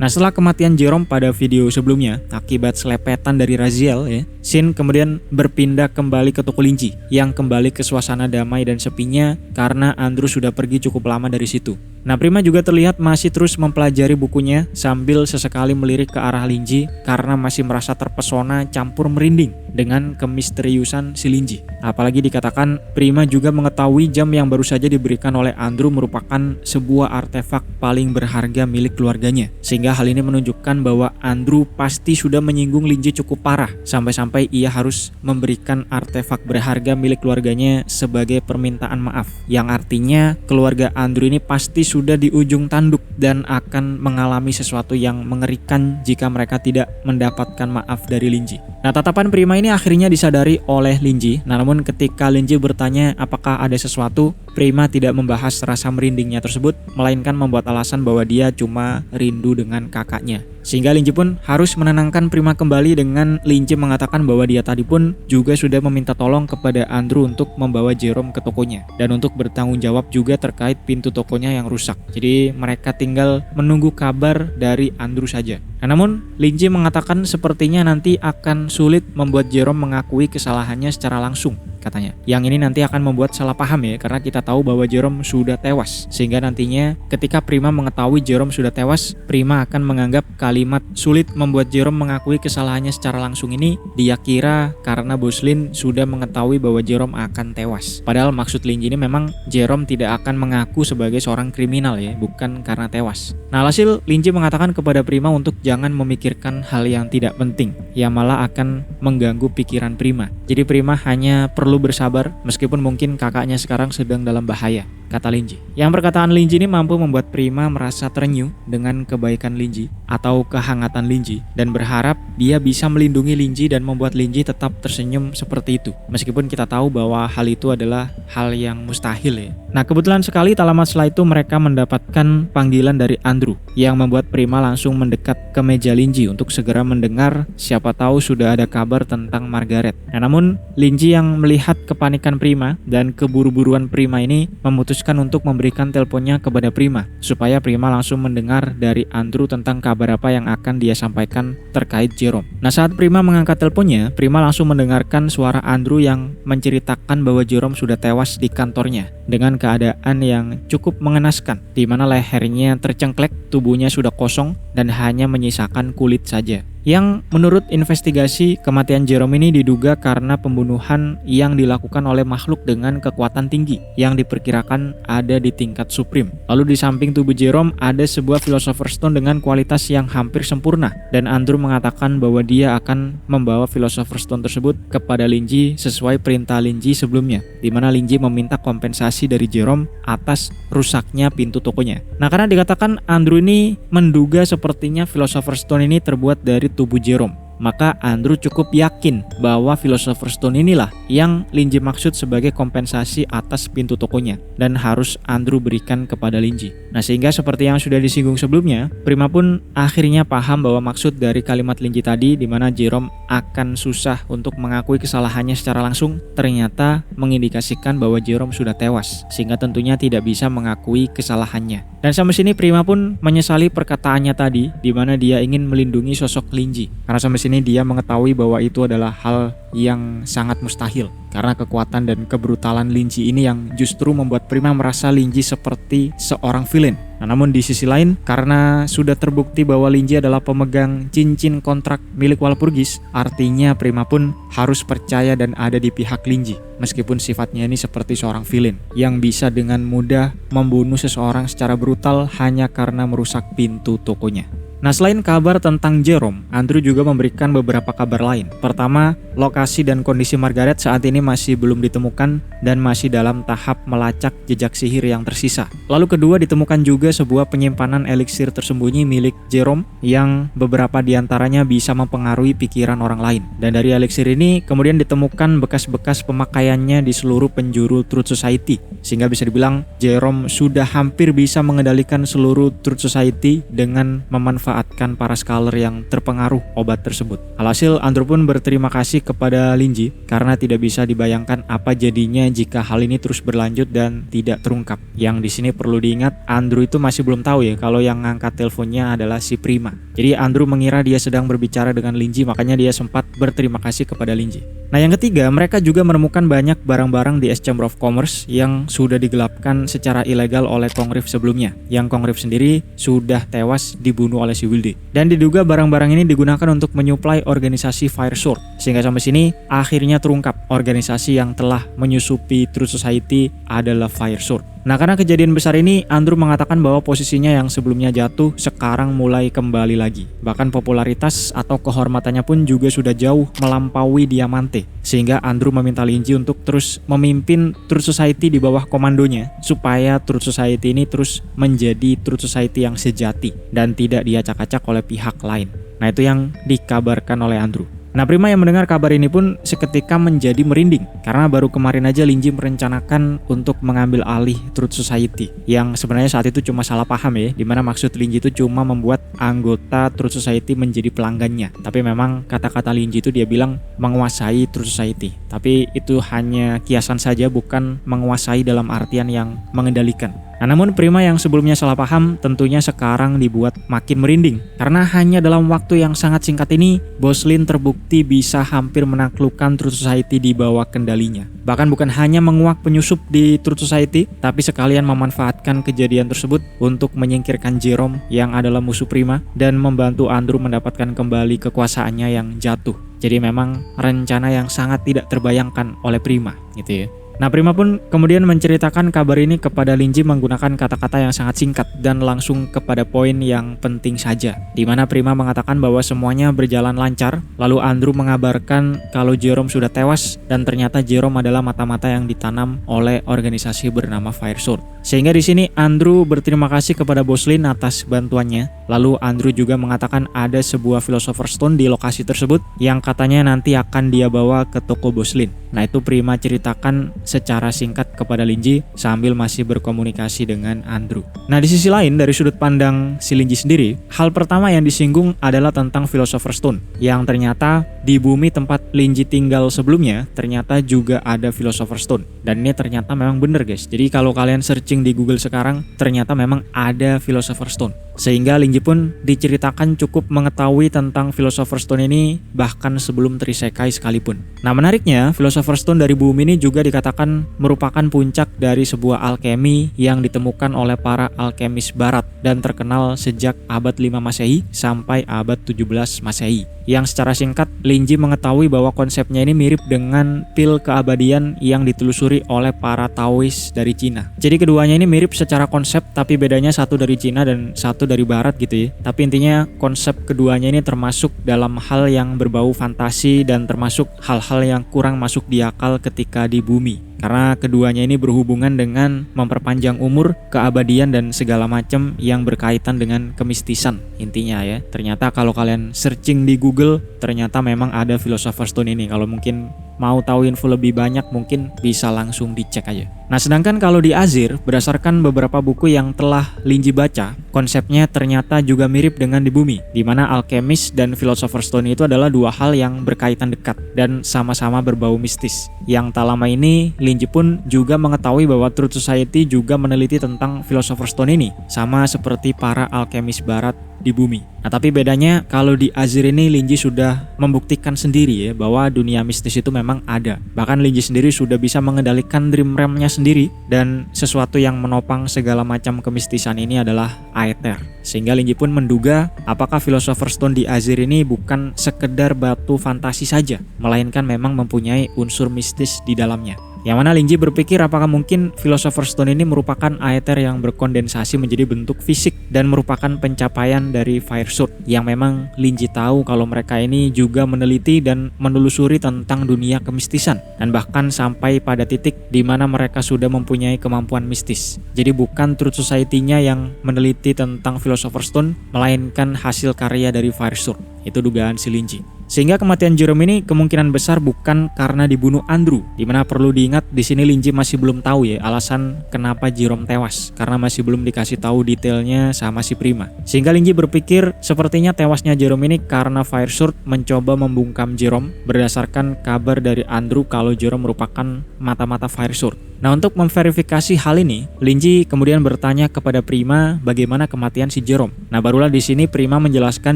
Nah, setelah kematian Jerome pada video sebelumnya akibat selepetan dari Raziel ya, scene kemudian berpindah kembali ke toko Linji yang kembali ke suasana damai dan sepinya karena Andrew sudah pergi cukup lama dari situ. Nah, Prima juga terlihat masih terus mempelajari bukunya sambil sesekali melirik ke arah Linji karena masih merasa terpesona campur merinding dengan kemisteriusan si Linji. Apalagi dikatakan Prima juga mengetahui jam yang baru saja diberikan oleh Andrew merupakan sebuah artefak paling berharga milik keluarganya. Sehingga hal ini menunjukkan bahwa Andrew pasti sudah menyinggung Linji cukup parah sampai-sampai ia harus memberikan artefak berharga milik keluarganya sebagai permintaan maaf. Yang artinya keluarga Andrew ini pasti sudah di ujung tanduk dan akan mengalami sesuatu yang mengerikan jika mereka tidak mendapatkan maaf dari Linji. Nah, tatapan Prima ini akhirnya disadari oleh Linji. Nah, namun ketika Linji bertanya apakah ada sesuatu, Prima tidak membahas rasa merindingnya tersebut, melainkan membuat alasan bahwa dia cuma rindu dengan kakaknya. Sehingga Linji pun harus menenangkan Prima kembali dengan Linji mengatakan bahwa dia tadi pun juga sudah meminta tolong kepada Andrew untuk membawa Jerome ke tokonya dan untuk bertanggung jawab juga terkait pintu tokonya yang rusak. Jadi mereka tinggal menunggu kabar dari Andrew saja. Nah, namun Linji mengatakan sepertinya nanti akan sulit membuat Jerome mengakui kesalahannya secara langsung, katanya. Yang ini nanti akan membuat salah paham ya, karena kita tahu bahwa Jerome sudah tewas. Sehingga nantinya ketika Prima mengetahui Jerome sudah tewas, Prima akan menganggap kalimat sulit membuat Jerome mengakui kesalahannya secara langsung ini dia kira karena Boslin sudah mengetahui bahwa Jerome akan tewas. Padahal maksud Linji ini memang Jerome tidak akan mengaku sebagai seorang kriminal ya, bukan karena tewas. Nah, alhasil Linji mengatakan kepada Prima untuk jangan memikirkan hal yang tidak penting, yang malah akan mengganggu pikiran Prima. Jadi Prima hanya perlu bersabar meskipun mungkin kakaknya sekarang sedang dalam bahaya, kata Linji. Yang perkataan Linji ini mampu membuat Prima merasa terenyuh dengan kebaikan Linji atau kehangatan Linji dan berharap dia bisa melindungi Linji dan membuat Linji tetap tersenyum seperti itu. Meskipun kita tahu bahwa hal itu adalah hal yang mustahil ya. Nah, kebetulan sekali tak lama setelah itu mereka mendapatkan panggilan dari Andrew yang membuat Prima langsung mendekat ke meja Linji untuk segera mendengar siapa tahu sudah ada kabar tentang Margaret. Nah, namun Linji yang melihat kepanikan Prima dan keburu-buruan Prima ini memutuskan untuk memberikan teleponnya kepada Prima supaya Prima langsung mendengar dari Andrew tentang kabar apa yang akan dia sampaikan terkait Jerome. Nah, saat Prima mengangkat teleponnya, Prima langsung mendengarkan suara Andrew yang menceritakan bahwa Jerome sudah tewas di kantornya dengan keadaan yang cukup mengenaskan, di mana lehernya tercengklek, tubuhnya sudah kosong dan hanya menyisakan kulit saja. Yang menurut investigasi kematian Jerome ini diduga karena pembunuhan yang dilakukan oleh makhluk dengan kekuatan tinggi yang diperkirakan ada di tingkat supreme. Lalu di samping tubuh Jerome ada sebuah Philosopher's Stone dengan kualitas yang hampir sempurna dan Andrew mengatakan bahwa dia akan membawa Philosopher's Stone tersebut kepada Linji sesuai perintah Linji sebelumnya, di mana Linji meminta kompensasi dari Jerome atas rusaknya pintu tokonya. Nah, karena dikatakan Andrew ini menduga sepertinya Philosopher's Stone ini terbuat dari tubuh Jerome, maka Andrew cukup yakin bahwa Philosopher's Stone inilah yang Linji maksud sebagai kompensasi atas pintu tokonya dan harus Andrew berikan kepada Linji. Nah, sehingga seperti yang sudah disinggung sebelumnya, Prima pun akhirnya paham bahwa maksud dari kalimat Linji tadi di mana Jerome akan susah untuk mengakui kesalahannya secara langsung ternyata mengindikasikan bahwa Jerome sudah tewas, sehingga tentunya tidak bisa mengakui kesalahannya. Dan sampai sini Prima pun menyesali perkataannya tadi di mana dia ingin melindungi sosok Linji. Karena sampai sini dia mengetahui bahwa itu adalah hal yang sangat mustahil karena kekuatan dan kebrutalan Linji ini yang justru membuat Prima merasa Linji seperti seorang villain. Nah, namun di sisi lain karena sudah terbukti bahwa Linji adalah pemegang cincin kontrak milik Walpurgis, artinya Prima pun harus percaya dan ada di pihak Linji meskipun sifatnya ini seperti seorang villain yang bisa dengan mudah membunuh seseorang secara brutal hanya karena merusak pintu tokonya. Nah, selain kabar tentang Jerome, Andrew juga memberikan beberapa kabar lain. Pertama, lokasi dan kondisi Margaret saat ini masih belum ditemukan dan masih dalam tahap melacak jejak sihir yang tersisa. Lalu kedua, ditemukan juga sebuah penyimpanan eliksir tersembunyi milik Jerome yang beberapa diantaranya bisa mempengaruhi pikiran orang lain. Dan dari eliksir ini kemudian ditemukan bekas-bekas pemakaiannya di seluruh penjuru Truth Society, sehingga bisa dibilang Jerome sudah hampir bisa mengendalikan seluruh Truth Society dengan memanfaatkan memanfaatkan para scholar yang terpengaruh obat tersebut. Alhasil Andrew pun berterima kasih kepada Linji karena tidak bisa dibayangkan apa jadinya jika hal ini terus berlanjut dan tidak terungkap. Yang di sini perlu diingat, Andrew itu masih belum tahu ya kalau yang ngangkat teleponnya adalah si Prima. Jadi Andrew mengira dia sedang berbicara dengan Linji, makanya dia sempat berterima kasih kepada Linji. Nah yang ketiga, mereka juga menemukan banyak barang-barang di Chamber of Commerce yang sudah digelapkan secara ilegal oleh Congreve sebelumnya. Yang Congreve sendiri sudah tewas dibunuh oleh si Wilde. Dan diduga barang-barang ini digunakan untuk menyuplai organisasi Fire Sword. Sehingga sampai sini akhirnya terungkap organisasi yang telah menyusupi Truth Society adalah Fire Sword. Nah karena kejadian besar ini, Andrew mengatakan bahwa posisinya yang sebelumnya jatuh sekarang mulai kembali lagi. Bahkan popularitas atau kehormatannya pun juga sudah jauh melampaui Diamante. Sehingga Andrew meminta Linji untuk terus memimpin Truth Society di bawah komandonya, supaya Truth Society ini terus menjadi Truth Society yang sejati dan tidak diacak-acak oleh pihak lain. Nah itu yang dikabarkan oleh Andrew. Nah Prima yang mendengar kabar ini pun seketika menjadi merinding karena baru kemarin aja Linji merencanakan untuk mengambil alih Truth Society yang sebenarnya saat itu cuma salah paham ya, dimana maksud Linji itu cuma membuat anggota Truth Society menjadi pelanggannya. Tapi memang kata-kata Linji itu dia bilang menguasai Truth Society, tapi itu hanya kiasan saja, bukan menguasai dalam artian yang mengendalikan. Nah, namun Prima yang sebelumnya salah paham tentunya sekarang dibuat makin merinding karena hanya dalam waktu yang sangat singkat ini Boslin terbukti bisa hampir menaklukkan Truth Society di bawah kendalinya. Bahkan bukan hanya menguak penyusup di Truth Society, tapi sekalian memanfaatkan kejadian tersebut untuk menyingkirkan Jerome yang adalah musuh Prima dan membantu Andrew mendapatkan kembali kekuasaannya yang jatuh. Jadi memang rencana yang sangat tidak terbayangkan oleh Prima gitu ya. Nah Prima pun kemudian menceritakan kabar ini kepada Linji menggunakan kata-kata yang sangat singkat dan langsung kepada poin yang penting saja, di mana Prima mengatakan bahwa semuanya berjalan lancar. Lalu Andrew mengabarkan kalau Jerome sudah tewas dan ternyata Jerome adalah mata-mata yang ditanam oleh organisasi bernama Fire Sword. Sehingga di sini Andrew berterima kasih kepada Boslin atas bantuannya. Lalu Andrew juga mengatakan ada sebuah Philosopher's Stone di lokasi tersebut yang katanya nanti akan dia bawa ke toko Boslin. Nah itu Prima ceritakan secara singkat kepada Linji sambil masih berkomunikasi dengan Andrew. Nah di sisi lain dari sudut pandang si Linji sendiri, hal pertama yang disinggung adalah tentang Philosopher's Stone yang ternyata di bumi tempat Linji tinggal sebelumnya ternyata juga ada Philosopher's Stone. Dan ini ternyata memang bener guys. Jadi kalau kalian searching di Google sekarang ternyata memang ada Philosopher's Stone. Sehingga Linji pun diceritakan cukup mengetahui tentang Philosopher's Stone ini bahkan sebelum terisekai sekalipun. Nah menariknya, Philosopher's Stone dari bumi ini juga dikatakan merupakan puncak dari sebuah alkemi yang ditemukan oleh para alkemis barat dan terkenal sejak abad 5 Masehi sampai abad 17 Masehi. Yang secara singkat, Linji mengetahui bahwa konsepnya ini mirip dengan pil keabadian yang ditelusuri oleh para Taois dari Cina. Jadi keduanya ini mirip secara konsep, tapi bedanya satu dari Cina dan satu dari Barat gitu ya. Tapi intinya konsep keduanya ini termasuk dalam hal yang berbau fantasi dan termasuk hal-hal yang kurang masuk di akal ketika di bumi. Karena keduanya ini berhubungan dengan memperpanjang umur, keabadian dan segala macam yang berkaitan dengan kemistisan intinya ya. Ternyata kalau kalian searching di Google ternyata memang ada Philosopher's Stone ini. Kalau mungkin mau tahu info lebih banyak mungkin bisa langsung dicek aja. Nah sedangkan kalau di Azir, berdasarkan beberapa buku yang telah Linji baca, konsepnya ternyata juga mirip dengan di bumi, di mana alkemis dan Philosopher's Stone itu adalah dua hal yang berkaitan dekat dan sama-sama berbau mistis. Yang tak lama ini Linji pun juga mengetahui bahwa Truth Society juga meneliti tentang Philosopher's Stone ini, sama seperti para alkemis barat di bumi. Nah tapi bedanya kalau di Azir ini Linji sudah membuktikan sendiri ya bahwa dunia mistis itu memang ada. Bahkan Linji sendiri sudah bisa mengendalikan dream realm-nya sendiri, dan sesuatu yang menopang segala macam kemistisan ini adalah Aether. Sehingga Linji pun menduga apakah Philosopher's Stone di Azir ini bukan sekedar batu fantasi saja, melainkan memang mempunyai unsur mistis di dalamnya. Yang mana Linji berpikir apakah mungkin Philosopher's Stone ini merupakan Aether yang berkondensasi menjadi bentuk fisik dan merupakan pencapaian dari Fire Sword, yang memang Linji tahu kalau mereka ini juga meneliti dan menelusuri tentang dunia kemistisan dan bahkan sampai pada titik di mana mereka sudah mempunyai kemampuan mistis. Jadi bukan Truth Society-nya yang meneliti tentang Philosopher's Stone, melainkan hasil karya dari Fire Sword. Itu dugaan si Linji. Sehingga kematian Jerome ini kemungkinan besar bukan karena dibunuh Andrew, dimana perlu diingat ingat di sini Linji masih belum tahu ya alasan kenapa Jerome tewas karena masih belum dikasih tahu detailnya sama si Prima. Sehingga Linji berpikir sepertinya tewasnya Jerome ini karena Firesword mencoba membungkam Jerome berdasarkan kabar dari Andrew kalau Jerome merupakan mata-mata Firesword. Nah, untuk memverifikasi hal ini, Linji kemudian bertanya kepada Prima bagaimana kematian si Jerome. Nah, barulah di sini Prima menjelaskan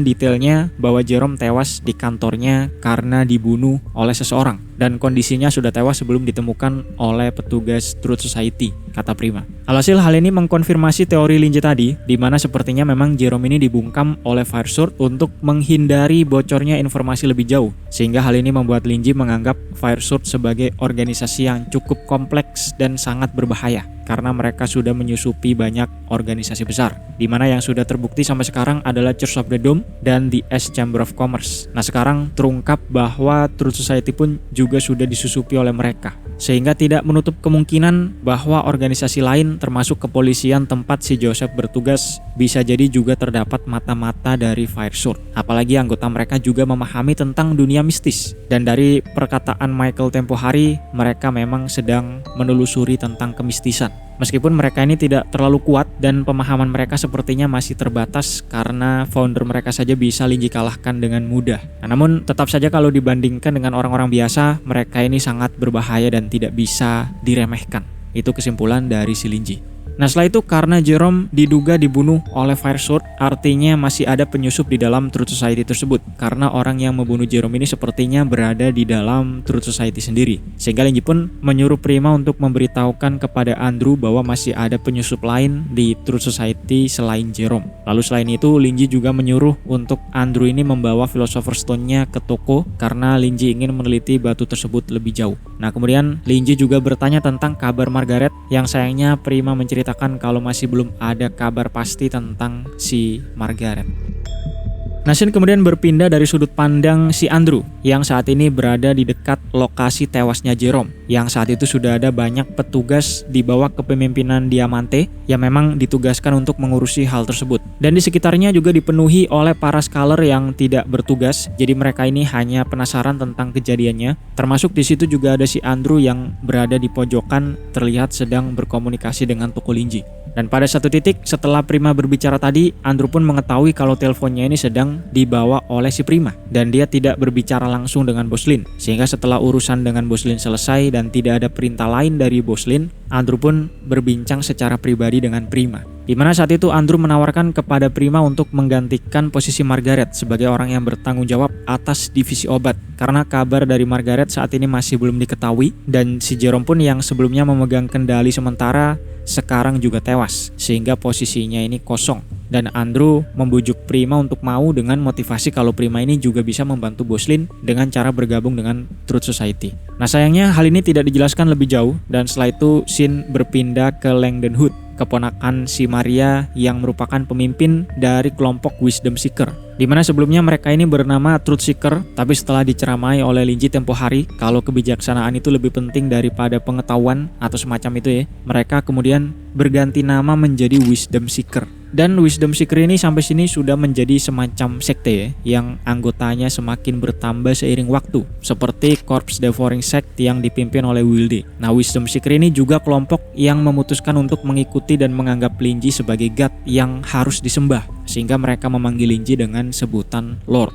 detailnya bahwa Jerome tewas di kantornya karena dibunuh oleh seseorang dan kondisinya sudah tewas sebelum ditemukan oleh petugas Truth Society, kata Prima. Alhasil hal ini mengkonfirmasi teori Linji tadi, di mana sepertinya memang Jerome ini dibungkam oleh Firesword untuk menghindari bocornya informasi lebih jauh, sehingga hal ini membuat Linji menganggap Firesword sebagai organisasi yang cukup kompleks dan sangat berbahaya karena mereka sudah menyusupi banyak organisasi besar, di mana yang sudah terbukti sampai sekarang adalah Church of the Dome dan the S Chamber of Commerce. Nah, sekarang terungkap bahwa Truth Society pun juga sudah disusupi oleh mereka, sehingga tidak menutup kemungkinan bahwa organisasi lain termasuk kepolisian tempat si Joseph bertugas bisa jadi juga terdapat mata-mata dari Firesword. Apalagi anggota mereka juga memahami tentang dunia mistis, dan dari perkataan Michael tempo hari mereka memang sedang menelusuri tentang kemistisan. Meskipun mereka ini tidak terlalu kuat dan pemahaman mereka sepertinya masih terbatas karena founder mereka saja bisa Linji kalahkan dengan mudah. Nah, namun tetap saja kalau dibandingkan dengan orang-orang biasa, mereka ini sangat berbahaya dan tidak bisa diremehkan. Itu kesimpulan dari si Linji. Nah, setelah itu karena Jerome diduga dibunuh oleh Firesword, artinya masih ada penyusup di dalam Truth Society tersebut. Karena orang yang membunuh Jerome ini sepertinya berada di dalam Truth Society sendiri. Sehingga Linji pun menyuruh Prima untuk memberitahukan kepada Andrew bahwa masih ada penyusup lain di Truth Society selain Jerome. Lalu selain itu, Linji juga menyuruh untuk Andrew ini membawa Philosopher's Stone-nya ke toko karena Linji ingin meneliti batu tersebut lebih jauh. Nah, kemudian Linji juga bertanya tentang kabar Margaret yang sayangnya Prima menceritakan kalau masih belum ada kabar pasti tentang si Margaret. Nashin kemudian berpindah dari sudut pandang si Andrew yang saat ini berada di dekat lokasi tewasnya Jerome, yang saat itu sudah ada banyak petugas di bawah kepemimpinan Diamante yang memang ditugaskan untuk mengurusi hal tersebut. Dan di sekitarnya juga dipenuhi oleh para scholar yang tidak bertugas, jadi mereka ini hanya penasaran tentang kejadiannya. Termasuk di situ juga ada si Andrew yang berada di pojokan terlihat sedang berkomunikasi dengan toko Linji. Dan pada satu titik setelah Prima berbicara tadi, Andrew pun mengetahui kalau teleponnya ini sedang dibawa oleh si Prima dan dia tidak berbicara langsung dengan Bos Lin. Sehingga setelah urusan dengan Bos Lin selesai dan tidak ada perintah lain dari Bos Lin, Andrew pun berbincang secara pribadi dengan Prima. Di mana saat itu Andrew menawarkan kepada Prima untuk menggantikan posisi Margaret sebagai orang yang bertanggung jawab atas divisi obat. Karena kabar dari Margaret saat ini masih belum diketahui dan si Jerome pun yang sebelumnya memegang kendali sementara sekarang juga tewas, sehingga posisinya ini kosong. Dan Andrew membujuk Prima untuk mau dengan motivasi kalau Prima ini juga bisa membantu Bos Lin dengan cara bergabung dengan Truth Society. Nah, sayangnya hal ini tidak dijelaskan lebih jauh dan setelah itu Shin berpindah ke Langdon Hood, keponakan si Maria yang merupakan pemimpin dari kelompok Wisdom Seeker. Di mana sebelumnya mereka ini bernama Truth Seeker, tapi setelah diceramai oleh Linji tempo hari kalau kebijaksanaan itu lebih penting daripada pengetahuan atau semacam itu ya, mereka kemudian berganti nama menjadi Wisdom Seeker. Dan Wisdom Seeker ini sampai sini sudah menjadi semacam sekte ya, yang anggotanya semakin bertambah seiring waktu, seperti Corpse Devouring Sect yang dipimpin oleh Wilde. Nah, Wisdom Seeker ini juga kelompok yang memutuskan untuk mengikuti dan menganggap Linji sebagai god yang harus disembah, sehingga mereka memanggil Linji dengan sebutan Lord.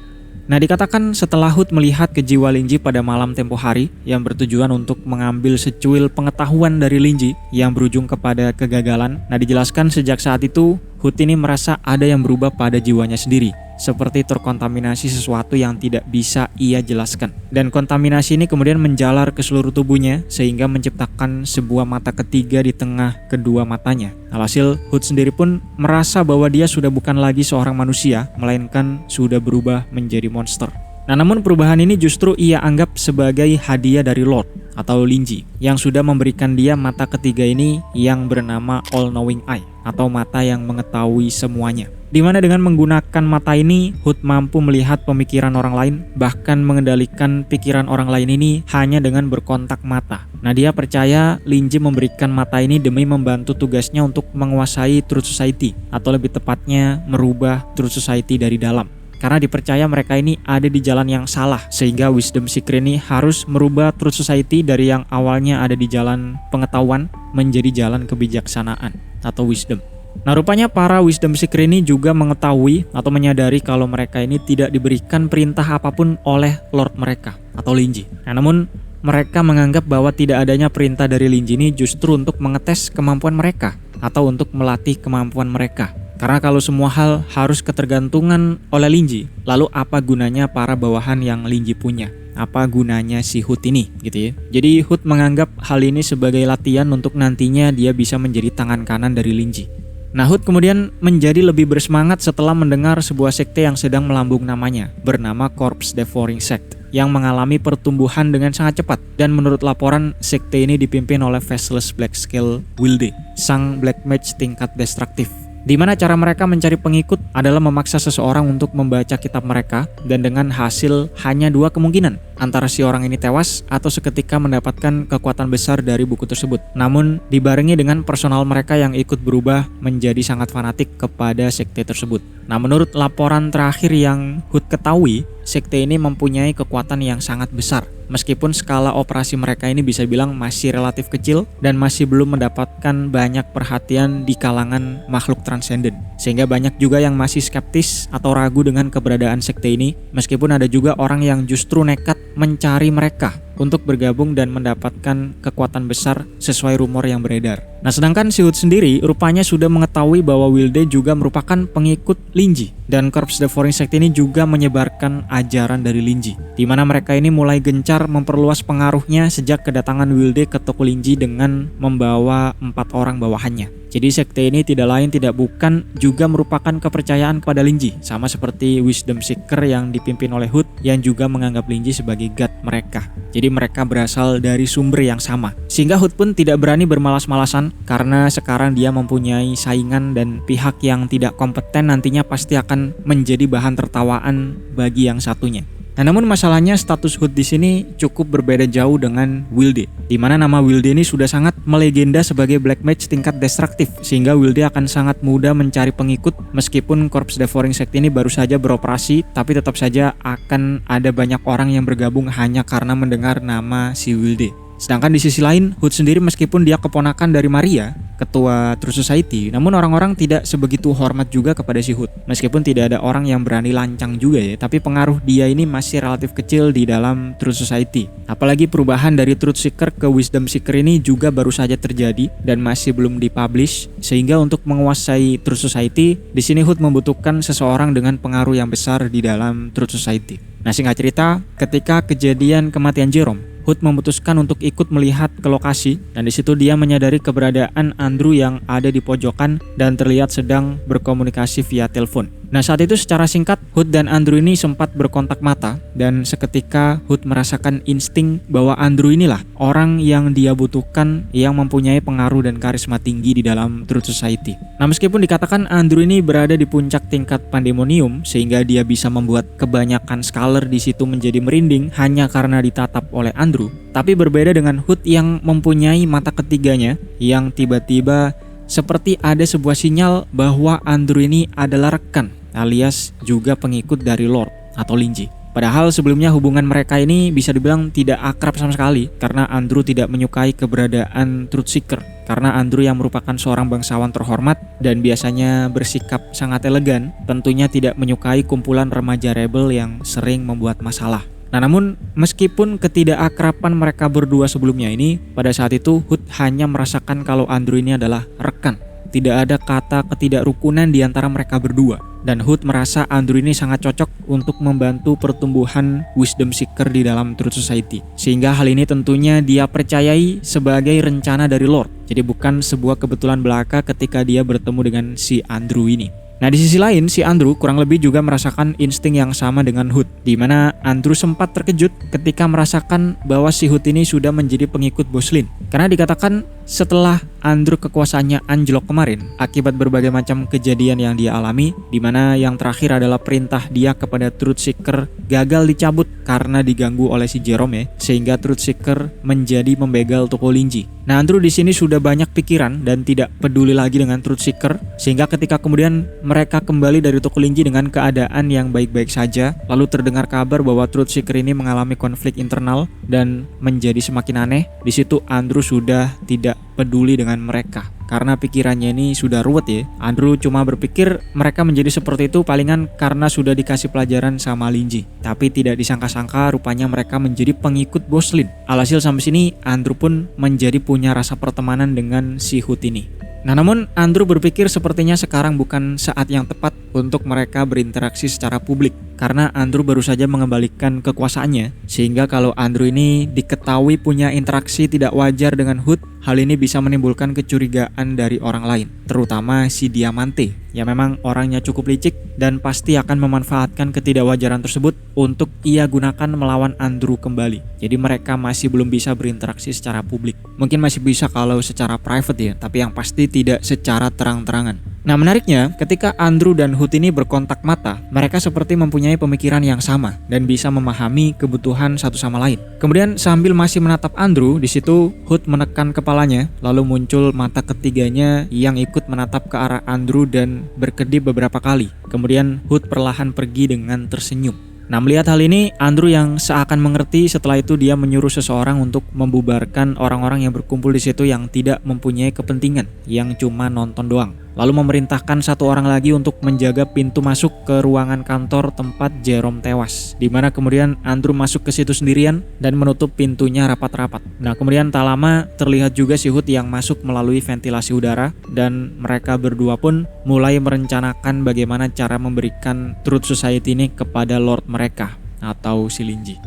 Nah, dikatakan setelah Hood melihat kejiwa Linji pada malam tempo hari yang bertujuan untuk mengambil secuil pengetahuan dari Linji yang berujung kepada kegagalan. Nah, dijelaskan sejak saat itu Hood ini merasa ada yang berubah pada jiwanya sendiri, seperti terkontaminasi sesuatu yang tidak bisa ia jelaskan. Dan kontaminasi ini kemudian menjalar ke seluruh tubuhnya sehingga menciptakan sebuah mata ketiga di tengah kedua matanya. Alhasil Hood sendiri pun merasa bahwa dia sudah bukan lagi seorang manusia, melainkan sudah berubah menjadi monster. Nah, namun perubahan ini justru ia anggap sebagai hadiah dari Lord atau Linji yang sudah memberikan dia mata ketiga ini yang bernama All Knowing Eye atau mata yang mengetahui semuanya. Di mana dengan menggunakan mata ini, Hood mampu melihat pemikiran orang lain, bahkan mengendalikan pikiran orang lain ini hanya dengan berkontak mata. Nah, dia percaya Linji memberikan mata ini demi membantu tugasnya untuk menguasai Truth Society, atau lebih tepatnya merubah Truth Society dari dalam. karena dipercaya mereka ini ada di jalan yang salah, sehingga Wisdom Seeker ini harus merubah Truth Society dari yang awalnya ada di jalan pengetahuan menjadi jalan kebijaksanaan atau wisdom. Nah, rupanya para Wisdom Seeker ini juga mengetahui atau menyadari kalau mereka ini tidak diberikan perintah apapun oleh Lord mereka atau Linji. Nah, namun mereka menganggap bahwa tidak adanya perintah dari Linji ini justru untuk mengetes kemampuan mereka atau untuk melatih kemampuan mereka. Karena kalau semua hal harus ketergantungan oleh Linji, lalu apa gunanya para bawahan yang Linji punya? Apa gunanya si Hood ini gitu ya. Jadi Hood menganggap hal ini sebagai latihan untuk nantinya dia bisa menjadi tangan kanan dari Linji. Nah, Hood kemudian menjadi lebih bersemangat setelah mendengar sebuah sekte yang sedang melambung namanya, bernama Corpse Devouring Sect, yang mengalami pertumbuhan dengan sangat cepat. Dan menurut laporan, sekte ini dipimpin oleh Faceless Black Scale Wilde, sang Black Mage tingkat destruktif. Di mana cara mereka mencari pengikut adalah memaksa seseorang untuk membaca kitab mereka, dan dengan hasil hanya 2 kemungkinan, antara si orang ini tewas atau seketika mendapatkan kekuatan besar dari buku tersebut. Namun dibarengi dengan personal mereka yang ikut berubah menjadi sangat fanatik kepada sekte tersebut. Nah, menurut laporan terakhir yang Hood ketahui, sekte ini mempunyai kekuatan yang sangat besar. Meskipun skala operasi mereka ini bisa bilang masih relatif kecil dan masih belum mendapatkan banyak perhatian di kalangan makhluk transenden. Sehingga banyak juga yang masih skeptis atau ragu dengan keberadaan sekte ini, meskipun ada juga orang yang justru nekat mencari mereka untuk bergabung dan mendapatkan kekuatan besar sesuai rumor yang beredar. Nah, sedangkan si Hood sendiri rupanya sudah mengetahui bahwa Wilde juga merupakan pengikut Linji, dan Corpse Devouring Sect ini juga menyebarkan ajaran dari Linji, di mana mereka ini mulai gencar memperluas pengaruhnya sejak kedatangan Wilde ke toko Linji dengan membawa 4 orang bawahannya. Jadi sekte ini tidak lain tidak bukan juga merupakan kepercayaan kepada Linji, sama seperti Wisdom Seeker yang dipimpin oleh Hood yang juga menganggap Linji sebagai god mereka. Jadi mereka berasal dari sumber yang sama. Sehingga Hood pun tidak berani bermalas-malasan karena sekarang dia mempunyai saingan dan pihak yang tidak kompeten nantinya pasti akan menjadi bahan tertawaan bagi yang satunya. Nah, namun masalahnya status Hood di sini cukup berbeda jauh dengan Wilde, di mana nama Wilde ini sudah sangat melegenda sebagai Black Mage tingkat destruktif, sehingga Wilde akan sangat mudah mencari pengikut meskipun Corpse Devouring Sect ini baru saja beroperasi, tapi tetap saja akan ada banyak orang yang bergabung hanya karena mendengar nama si Wilde. Sedangkan di sisi lain, Hood sendiri meskipun dia keponakan dari Maria, ketua Truth Society, namun orang-orang tidak sebegitu hormat juga kepada si Hood. Meskipun tidak ada orang yang berani lancang juga ya, tapi pengaruh dia ini masih relatif kecil di dalam Truth Society. Apalagi perubahan dari Truth Seeker ke Wisdom Seeker ini juga baru saja terjadi dan masih belum dipublish, sehingga untuk menguasai Truth Society, di sini Hood membutuhkan seseorang dengan pengaruh yang besar di dalam Truth Society. Nah, singkat cerita, ketika kejadian kematian Jerome, Hood memutuskan untuk ikut melihat ke lokasi, dan di situ dia menyadari keberadaan Andrew yang ada di pojokan dan terlihat sedang berkomunikasi via telepon. Nah, saat itu secara singkat Hood dan Andrew ini sempat berkontak mata, dan seketika Hood merasakan insting bahwa Andrew inilah orang yang dia butuhkan yang mempunyai pengaruh dan karisma tinggi di dalam Truth Society. Nah, meskipun dikatakan Andrew ini berada di puncak tingkat pandemonium sehingga dia bisa membuat kebanyakan scholar di situ menjadi merinding hanya karena ditatap oleh Andrew, tapi berbeda dengan Hood yang mempunyai mata ketiganya yang tiba-tiba seperti ada sebuah sinyal bahwa Andrew ini adalah rekan alias juga pengikut dari Lord atau Linji. Padahal sebelumnya hubungan mereka ini bisa dibilang tidak akrab sama sekali karena Andrew tidak menyukai keberadaan Truth Seeker, karena Andrew yang merupakan seorang bangsawan terhormat dan biasanya bersikap sangat elegan tentunya tidak menyukai kumpulan remaja rebel yang sering membuat masalah. Nah, namun meskipun ketidakakraban mereka berdua sebelumnya ini, pada saat itu Hood hanya merasakan kalau Andrew ini adalah rekan. Tidak ada kata ketidakrukunan di antara mereka berdua. Dan Hood merasa Andrew ini sangat cocok untuk membantu pertumbuhan Wisdom Seeker di dalam Truth Society. Sehingga hal ini tentunya dia percayai sebagai rencana dari Lord. Jadi bukan sebuah kebetulan belaka ketika dia bertemu dengan si Andrew ini. Nah, di sisi lain, si Andrew kurang lebih juga merasakan insting yang sama dengan Hood, di mana Andrew sempat terkejut ketika merasakan bahwa si Hood ini sudah menjadi pengikut Boslin. Karena dikatakan setelah Andrew kekuasaannya anjlok kemarin akibat berbagai macam kejadian yang dia alami, dimana yang terakhir adalah perintah dia kepada Truth Seeker gagal dicabut karena diganggu oleh si Jerome ya, sehingga Truth Seeker menjadi membegal toko linci. Nah, Andrew di sini sudah banyak pikiran dan tidak peduli lagi dengan Truth Seeker, sehingga ketika kemudian mereka kembali dari toko linci dengan keadaan yang baik-baik saja, lalu terdengar kabar bahwa Truth Seeker ini mengalami konflik internal dan menjadi semakin aneh. Di situ Andrew sudah tidak peduli dengan mereka karena pikirannya ini sudah ruwet ya. Andrew cuma berpikir mereka menjadi seperti itu palingan karena sudah dikasih pelajaran sama Linji, tapi tidak disangka-sangka rupanya mereka menjadi pengikut Bos Lin. Alhasil sampai sini Andrew pun menjadi punya rasa pertemanan dengan si Hood ini. Nah, namun Andrew berpikir sepertinya sekarang bukan saat yang tepat untuk mereka berinteraksi secara publik, karena Andrew baru saja mengembalikan kekuasaannya, sehingga kalau Andrew ini diketahui punya interaksi tidak wajar dengan Hood, hal ini bisa menimbulkan kecurigaan dari orang lain, terutama si Diamante, yang memang orangnya cukup licik dan pasti akan memanfaatkan ketidakwajaran tersebut untuk ia gunakan melawan Andrew kembali. Jadi mereka masih belum bisa berinteraksi secara publik. Mungkin masih bisa kalau secara private ya, tapi yang pasti tidak secara terang-terangan. Nah, menariknya ketika Andrew dan Hood ini berkontak mata, mereka seperti mempunyai pemikiran yang sama dan bisa memahami kebutuhan satu sama lain. Kemudian sambil masih menatap Andrew, di situ Hood menekan kepalanya, lalu muncul mata ketiganya yang ikut menatap ke arah Andrew dan berkedip beberapa kali. Kemudian Hood perlahan pergi dengan tersenyum. Nah, melihat hal ini, Andrew yang seakan mengerti, setelah itu dia menyuruh seseorang untuk membubarkan orang-orang yang berkumpul di situ yang tidak mempunyai kepentingan, yang cuma nonton doang. Lalu memerintahkan satu orang lagi untuk menjaga pintu masuk ke ruangan kantor tempat Jerome tewas, di mana kemudian Andrew masuk ke situ sendirian dan menutup pintunya rapat-rapat. Nah, kemudian tak lama terlihat juga si Hood yang masuk melalui ventilasi udara, dan mereka berdua pun mulai merencanakan bagaimana cara memberikan Truth Society ini kepada Lord mereka atau si Linji.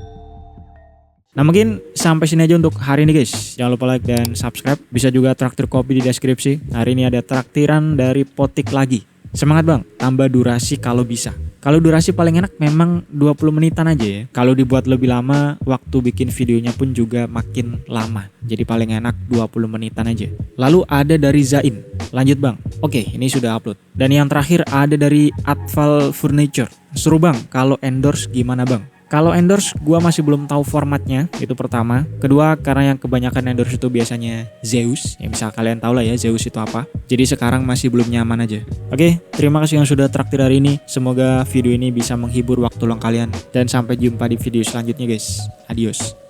Nah, mungkin sampai sini aja untuk hari ini guys. Jangan lupa like dan subscribe. Bisa juga traktir kopi di deskripsi. Hari ini ada traktiran dari Potik lagi. Semangat bang, tambah durasi kalau bisa. Kalau durasi paling enak memang 20 menitan aja ya. Kalau dibuat lebih lama, waktu bikin videonya pun juga makin lama. Jadi paling enak 20 menitan aja. Lalu ada dari Zain. Lanjut bang. Oke, ini sudah upload. Dan yang terakhir ada dari Atfal Furniture. Seru bang, kalau endorse gimana bang? Kalau endorse gua masih belum tahu formatnya, itu pertama. Kedua, karena yang kebanyakan endorse itu biasanya Zeus. Ya misal kalian tahu lah ya Zeus itu apa. Jadi sekarang masih belum nyaman aja. Oke, terima kasih yang sudah traktir hari ini. Semoga video ini bisa menghibur waktu luang kalian. Dan sampai jumpa di video selanjutnya guys. Adios.